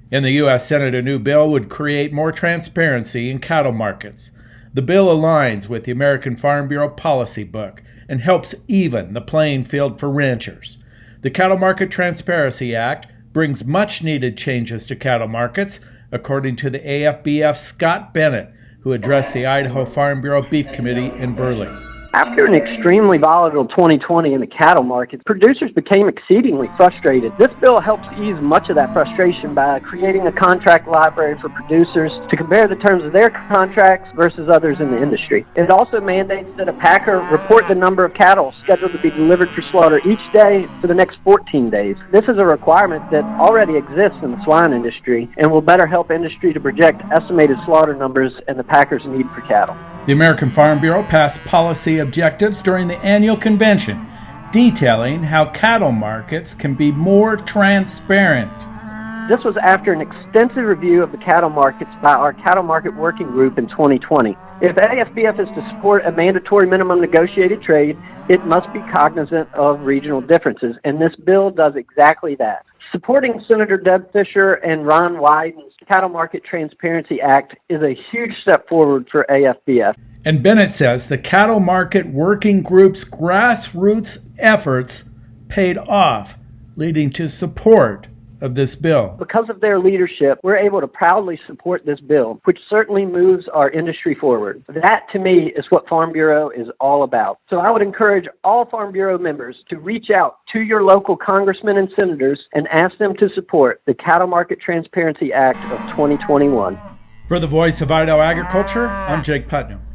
In the U.S. Senate, a new bill would create more transparency in cattle markets. The bill aligns with the American Farm Bureau policy book and helps even the playing field for ranchers. The Cattle Market Transparency Act brings much-needed changes to cattle markets, according to the AFBF's Scott Bennett, who addressed the Idaho Farm Bureau Beef Committee in Burley. After an extremely volatile 2020 in the cattle markets, producers became exceedingly frustrated. This bill helps ease much of that frustration by creating a contract library for producers to compare the terms of their contracts versus others in the industry. It also mandates that a packer report the number of cattle scheduled to be delivered for slaughter each day for the next 14 days. This is a requirement that already exists in the swine industry and will better help industry to project estimated slaughter numbers and the packers' need for cattle. The American Farm Bureau passed policy objectives during the annual convention, detailing how cattle markets can be more transparent. This was after an extensive review of the cattle markets by our Cattle Market Working Group in 2020. If AFBF is to support a mandatory minimum negotiated trade, it must be cognizant of regional differences, and this bill does exactly that. Supporting Senator Deb Fisher and Ron Wyden's Cattle Market Transparency Act is a huge step forward for AFBF. And Bennett says the Cattle Market Working Group's grassroots efforts paid off, leading to support of this bill. Because of their leadership, we're able to proudly support this bill, which certainly moves our industry forward. That, to me, is what Farm Bureau is all about. So I would encourage all Farm Bureau members to reach out to your local congressmen and senators and ask them to support the Cattle Market Transparency Act of 2021. For the Voice of Idaho Agriculture, I'm Jake Putnam.